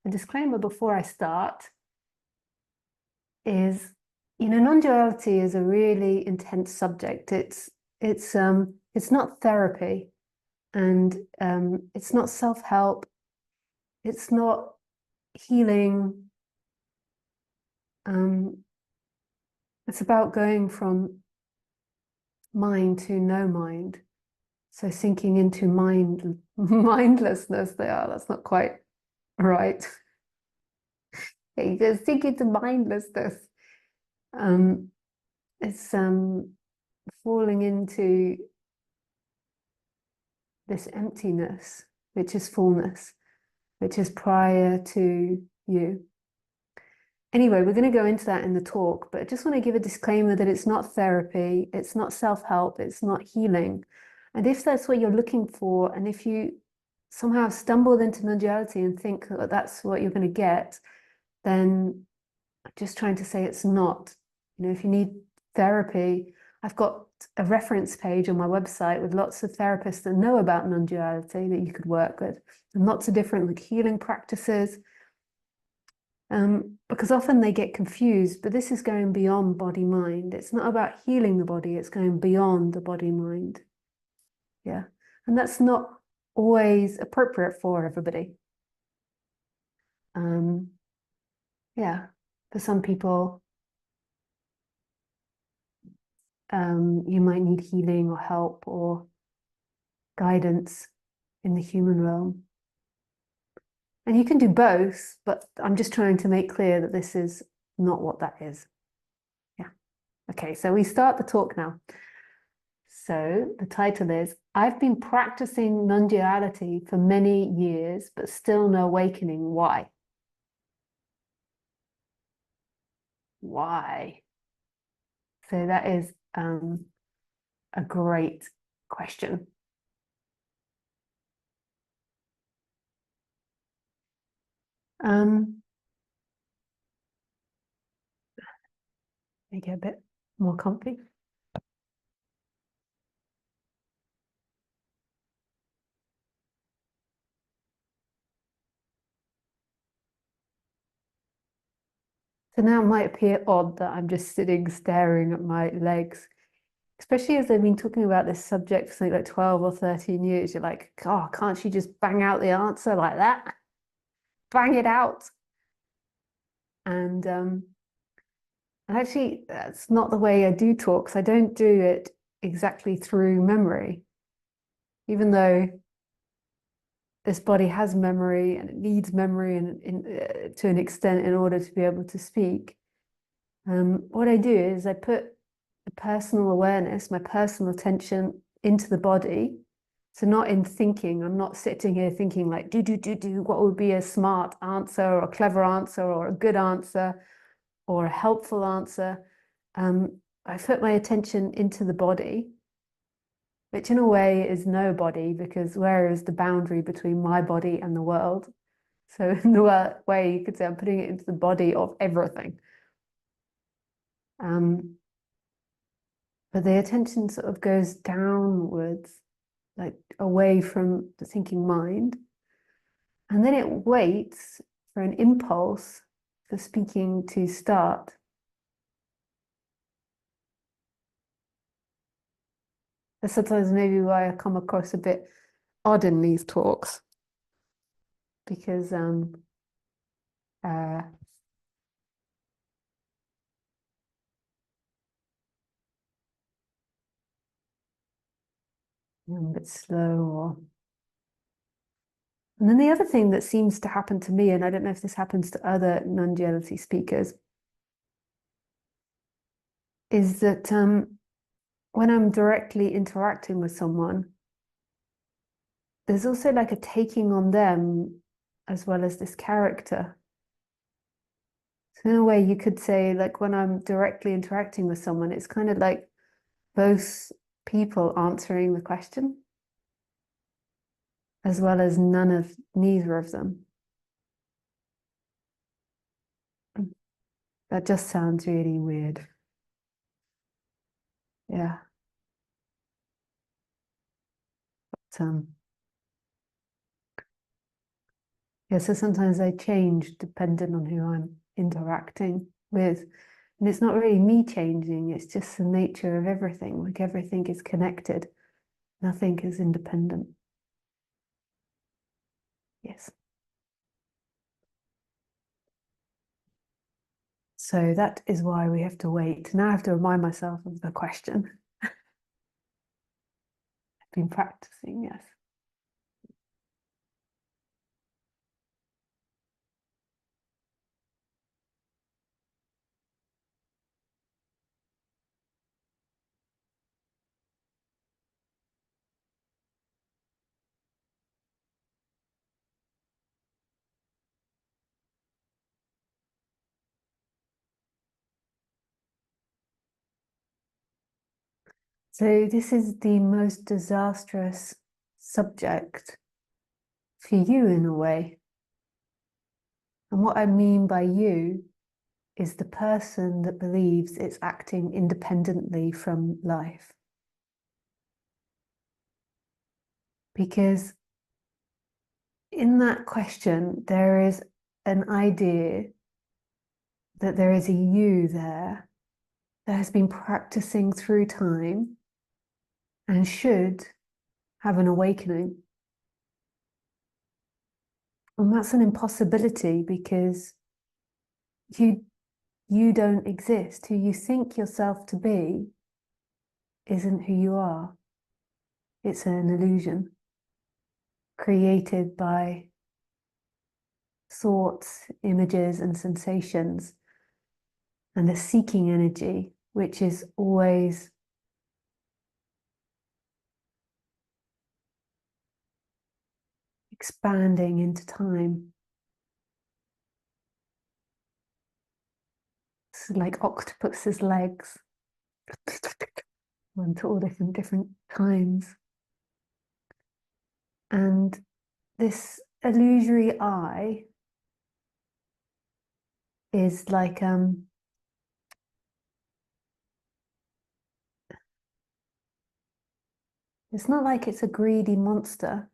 a disclaimer before I start is, non-duality is a really intense subject. It's not therapy, and it's not self-help. It's not healing. It's about going from mind to no mind. So sinking into mindlessness. That's not quite right. Yeah, you go sink into mindlessness. It's falling into this emptiness, which is fullness, which is prior to you. Anyway, we're going to go into that in the talk, but I just want to give a disclaimer that it's not therapy, it's not self-help, it's not healing. And if that's what you're looking for, and if you somehow stumbled into non-duality and think that that's what you're going to get, then I'm just trying to say it's not. If you need therapy, I've got a reference page on my website with lots of therapists that know about non-duality that you could work with, and lots of different healing practices. Because often they get confused, but this is going beyond body-mind. It's not about healing the body, it's going beyond the body-mind. Yeah, and that's not always appropriate for everybody. Yeah, for some people, you might need healing or help or guidance in the human realm. And you can do both, but I'm just trying to make clear that this is not what that is. Yeah. Okay, so we start the talk now. So the title is, I've been practicing non-duality for many years, but still no awakening. Why? Why? So that is a great question. Make it a bit more comfy. So now it might appear odd that I'm just sitting staring at my legs, especially as they've been talking about this subject for something like 12 or 13 years. You're like, oh, can't she just bang out the answer like that? Bang it out. And actually, that's not the way I do talks. I don't do it exactly through memory, even though this body has memory and it needs memory and to an extent in order to be able to speak. What I do is I put the personal awareness, my personal attention into the body. So not in thinking. I'm not sitting here thinking like, do, what would be a smart answer or a clever answer or a good answer or a helpful answer. I put my attention into the body, which in a way is no body, because where is the boundary between my body and the world? So in the way you could say I'm putting it into the body of everything. But the attention sort of goes downwards, like away from the thinking mind. And then it waits for an impulse for speaking to start. That's sometimes maybe why I come across a bit odd in these talks, because I'm a bit slow. And then the other thing that seems to happen to me, and I don't know if this happens to other non-duality speakers, is that when I'm directly interacting with someone, there's also like a taking on them as well as this character. So in a way, you could say, like, when I'm directly interacting with someone, it's kind of like both people answering the question, as well as neither of them. That just sounds really weird. Yeah. But, Yeah, so sometimes I change depending on who I'm interacting with. And it's not really me changing, it's just the nature of everything. Like everything is connected, nothing is independent. Yes. So that is why we have to wait. Now I have to remind myself of the question. I've been practicing, yes. So this is the most disastrous subject for you in a way. And what I mean by you is the person that believes it's acting independently from life. Because in that question, there is an idea that there is a you there that has been practicing through time and should have an awakening. And that's an impossibility because you you don't exist. Who you think yourself to be isn't who you are. It's an illusion created by thoughts, images, and sensations, and a seeking energy, which is always expanding into time. It's like octopus's legs, went to all different times. And this illusory I is like it's not like it's a greedy monster,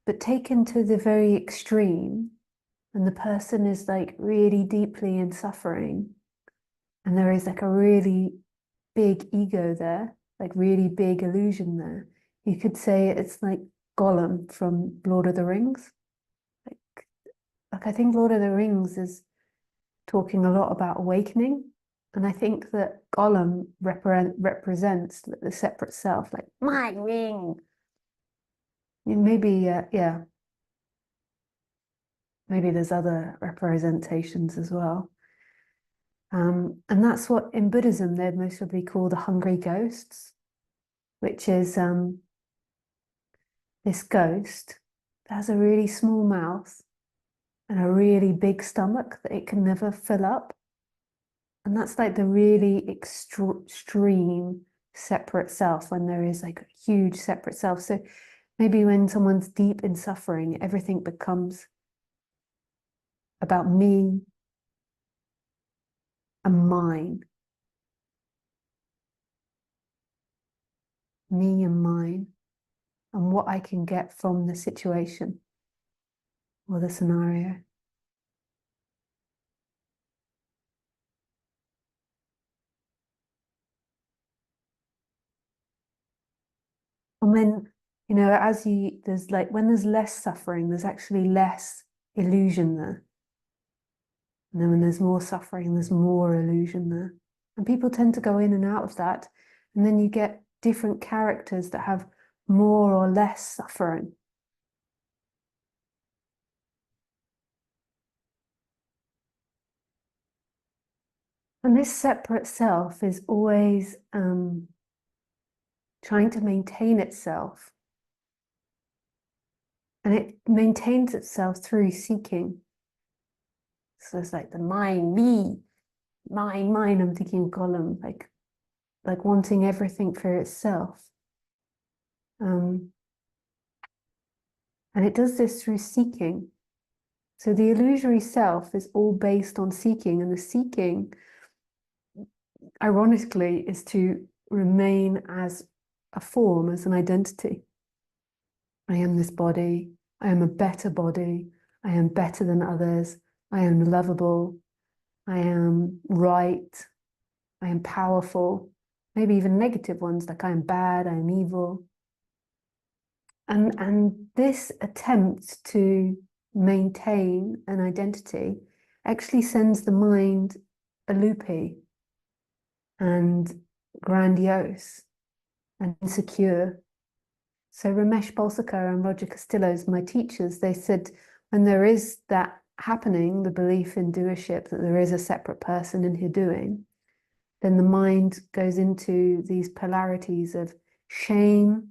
but taken to the very extreme, and the person is like really deeply in suffering, and there is like a really big ego there, like really big illusion there. You could say it's like Gollum from Lord of the Rings. Like, like I think Lord of the Rings is talking a lot about awakening. And I think that Gollum represents the separate self, like my ring. Maybe, yeah, maybe there's other representations as well. And that's what in Buddhism they'd most probably call the hungry ghosts, which is this ghost that has a really small mouth and a really big stomach that it can never fill up. And that's like the really extreme separate self when there is like a huge separate self. So maybe when someone's deep in suffering, everything becomes about me and mine, me and mine, and what I can get from the situation or the scenario. And then, as there's like, when there's less suffering, there's actually less illusion there. And then when there's more suffering, there's more illusion there. And people tend to go in and out of that. And then you get different characters that have more or less suffering. And this separate self is always trying to maintain itself. And it maintains itself through seeking. So it's like the mind, me, mine. I'm thinking Gollum, like wanting everything for itself. And it does this through seeking. So the illusory self is all based on seeking, and the seeking, ironically, is to remain as a form, as an identity. I am this body, I am a better body, I am better than others. I am lovable. I am right. I am powerful. Maybe even negative ones like I am bad, I am evil. And this attempt to maintain an identity actually sends the mind a loopy and grandiose and insecure. So Ramesh Balsekar and Roger Castillo's my teachers, they said when there is that happening, the belief in doership, that there is a separate person in here doing, then the mind goes into these polarities of shame,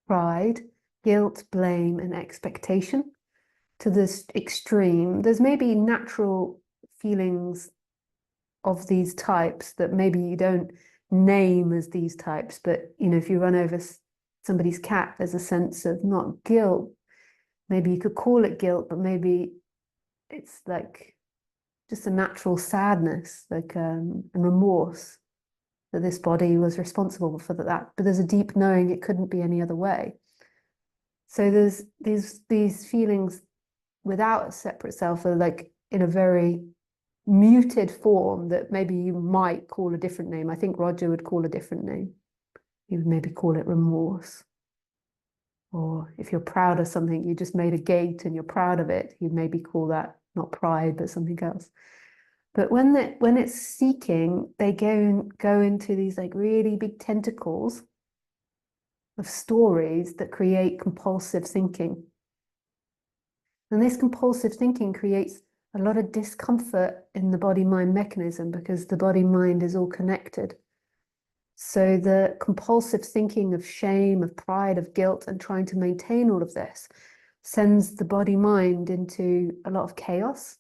pride, guilt, blame, and expectation to this extreme. There's maybe natural feelings of these types that maybe you don't name as these types, but you know, if you run over somebody's cat, there's a sense of not guilt. Maybe you could call it guilt, but maybe it's like just a natural sadness, like and remorse that this body was responsible for that. But there's a deep knowing it couldn't be any other way. So there's these feelings without a separate self are like in a very muted form that maybe you might call a different name. I think Roger would call a different name. He would maybe call it remorse. Or if you're proud of something, you just made a gate and you're proud of it, you'd maybe call that not pride, but something else. But when it's seeking, they go into these like really big tentacles of stories that create compulsive thinking. And this compulsive thinking creates a lot of discomfort in the body-mind mechanism because the body-mind is all connected. So the compulsive thinking of shame, of pride, of guilt, and trying to maintain all of this sends the body-mind into a lot of chaos.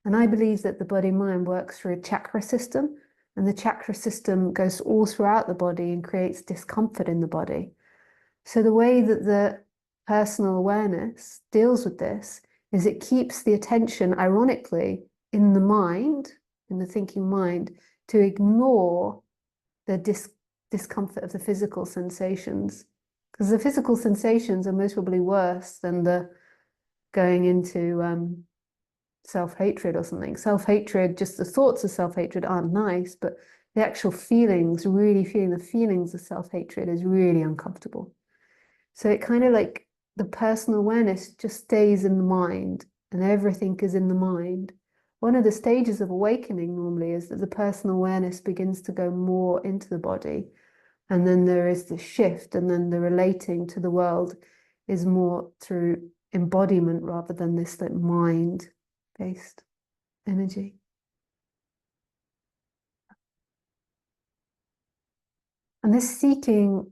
And I believe that the body-mind works through a chakra system, and the chakra system goes all throughout the body and creates discomfort in the body. So the way that the personal awareness deals with this is it keeps the attention, ironically, in the mind, in the thinking mind, to ignore the discomfort of the physical sensations. Because the physical sensations are most probably worse than the going into self-hatred or something. Self-hatred, just the thoughts of self-hatred aren't nice, but the actual feelings, really feeling the feelings of self-hatred is really uncomfortable. So it kind of like the personal awareness just stays in the mind and everything is in the mind. One of the stages of awakening normally is that the personal awareness begins to go more into the body. And then there is the shift, and then the relating to the world is more through embodiment rather than this like mind-based energy. And this seeking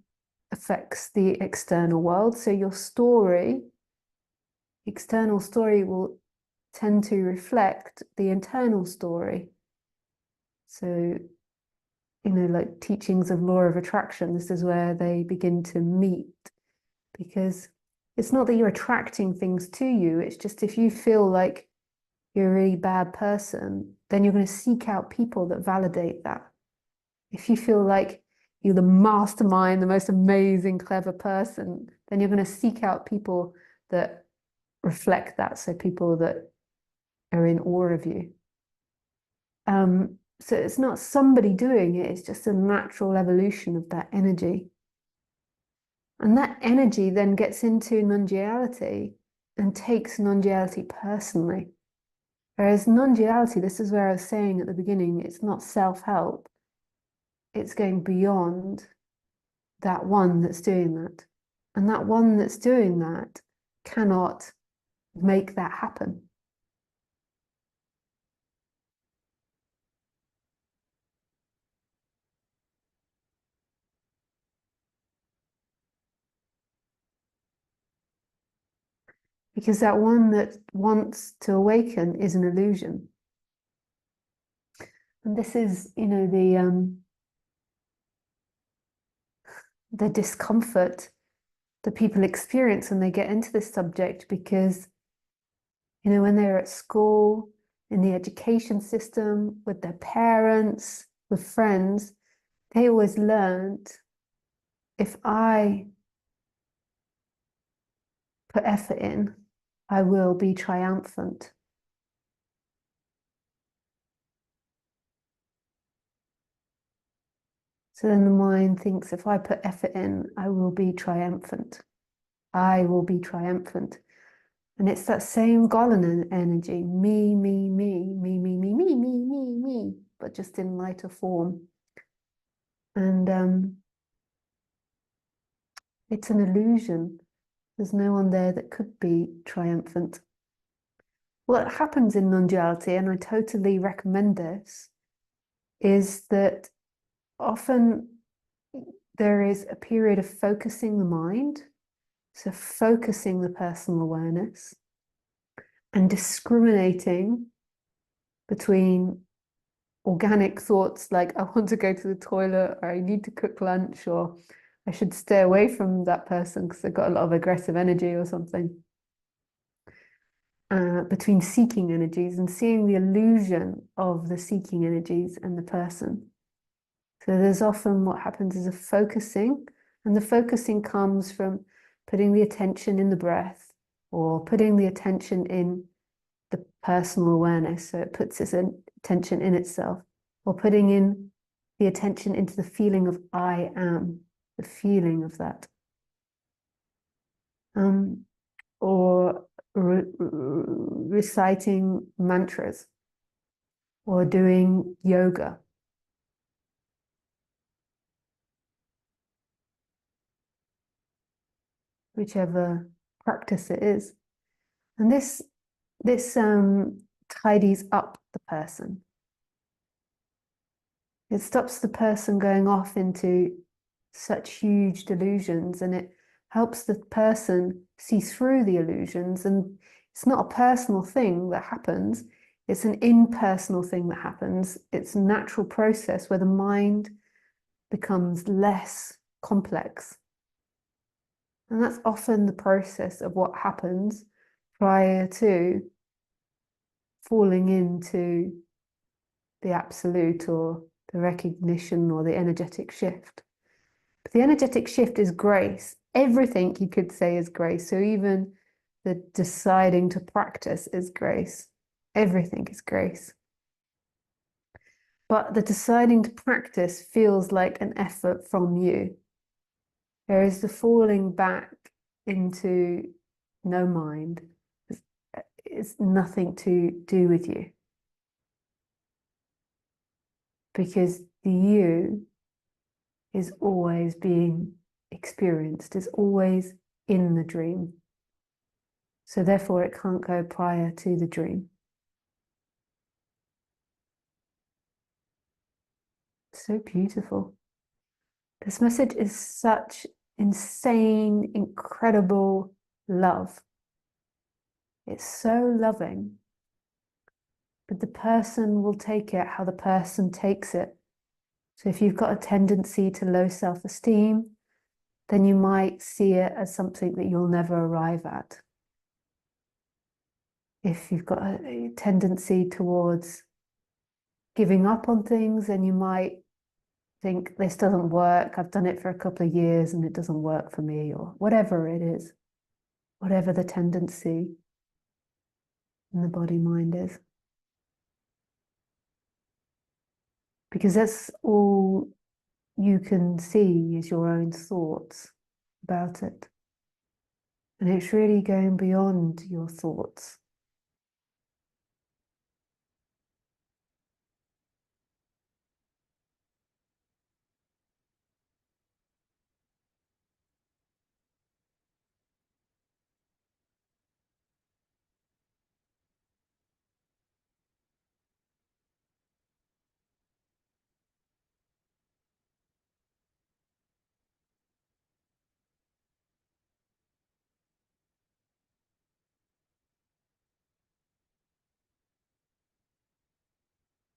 affects the external world. So your story, external story will tend to reflect the internal story. So, you know, like teachings of law of attraction, this is where they begin to meet, because it's not that you're attracting things to you, it's just if you feel like you're a really bad person, then you're going to seek out people that validate that. If you feel like you're the mastermind, the most amazing, clever person, then you're going to seek out people that reflect that. So people that are in awe of you. So it's not somebody doing it, it's just a natural evolution of that energy. And that energy then gets into non-duality and takes non-duality personally. Whereas non-duality, this is where I was saying at the beginning, it's not self-help. It's going beyond that one that's doing that. And that one that's doing that cannot make that happen. Because that one that wants to awaken is an illusion. And this is, you know, the discomfort that people experience when they get into this subject, because, you know, when they're at school, in the education system, with their parents, with friends, they always learned, if I put effort in, I will be triumphant. So then the mind thinks, if I put effort in, I will be triumphant. I will be triumphant. And it's that same golden energy, me, me, me, me, me, me, me, me, me, me, but just in lighter form. And it's an illusion. There's no one there that could be triumphant. What happens in non-duality, and I totally recommend this, is that often there is a period of focusing the mind, so focusing the personal awareness and discriminating between organic thoughts like I want to go to the toilet, or I need to cook lunch, or I should stay away from that person because they've got a lot of aggressive energy or something. Between seeking energies and seeing the illusion of the seeking energies and the person. So there's often what happens is a focusing, and the focusing comes from putting the attention in the breath or putting the attention in the personal awareness. So it puts its attention in itself, or putting in the attention into the feeling of I am, the feeling of that. Or reciting mantras or doing yoga. Whichever practice it is. And this tidies up the person. It stops the person going off into such huge delusions, and it helps the person see through the illusions. And it's not a personal thing that happens, it's an impersonal thing that happens. It's a natural process where the mind becomes less complex. And that's often the process of what happens prior to falling into the absolute or the recognition or the energetic shift. But the energetic shift is grace. Everything you could say is grace. So even the deciding to practice is grace. Everything is grace. But the deciding to practice feels like an effort from you. There is the falling back into no mind. It's nothing to do with you. Because the you is always being experienced, is always in the dream. So therefore it can't go prior to the dream. So beautiful. This message is such insane, incredible love. It's so loving, but the person will take it how the person takes it. So if you've got a tendency to low self-esteem, then you might see it as something that you'll never arrive at. If you've got a tendency towards giving up on things, then you might think this doesn't work. I've done it for a couple of years and it doesn't work for me, or whatever it is, whatever the tendency in the body mind is. Because that's all you can see is your own thoughts about it. And it's really going beyond your thoughts.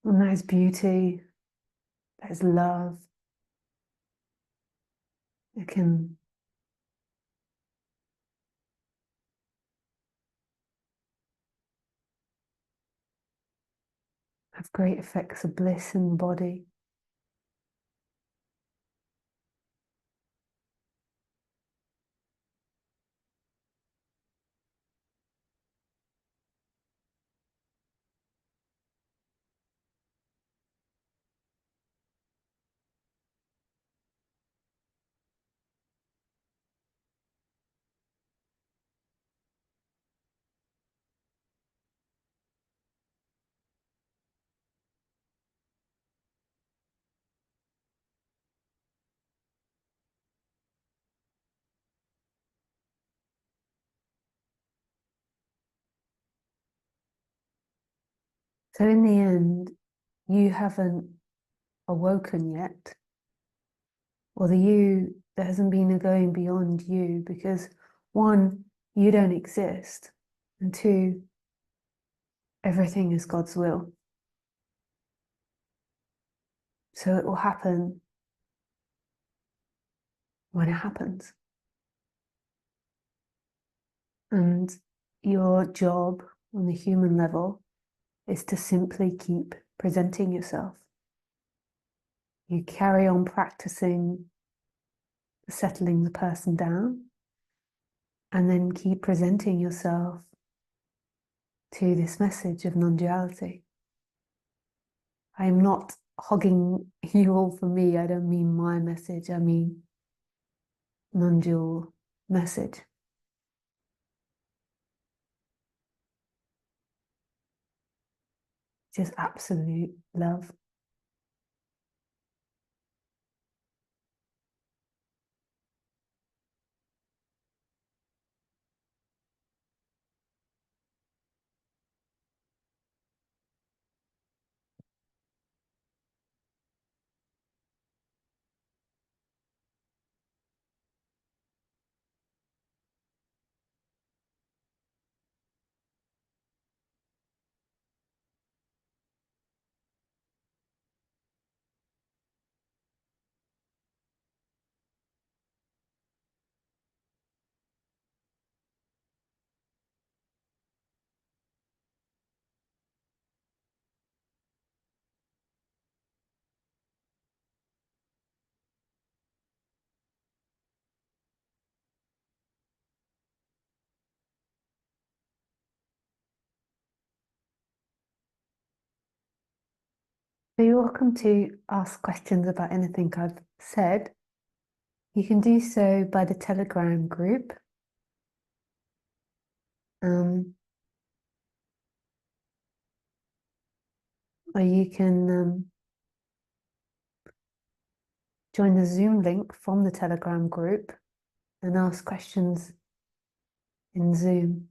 And there's beauty, there's love. It can have great effects of bliss in the body. So in the end, you haven't awoken yet, or the you, there hasn't been a going beyond you, because one, you don't exist, and two, everything is God's will. So it will happen when it happens. And your job on the human level is to simply keep presenting yourself. You carry on practicing settling the person down, and then keep presenting yourself to this message of non-duality. I'm not hogging you all for me. I don't mean my message. I mean non-dual message. Just absolute love. So you're welcome to ask questions about anything I've said. You can do so by the Telegram group. Or you can join the Zoom link from the Telegram group and ask questions in Zoom.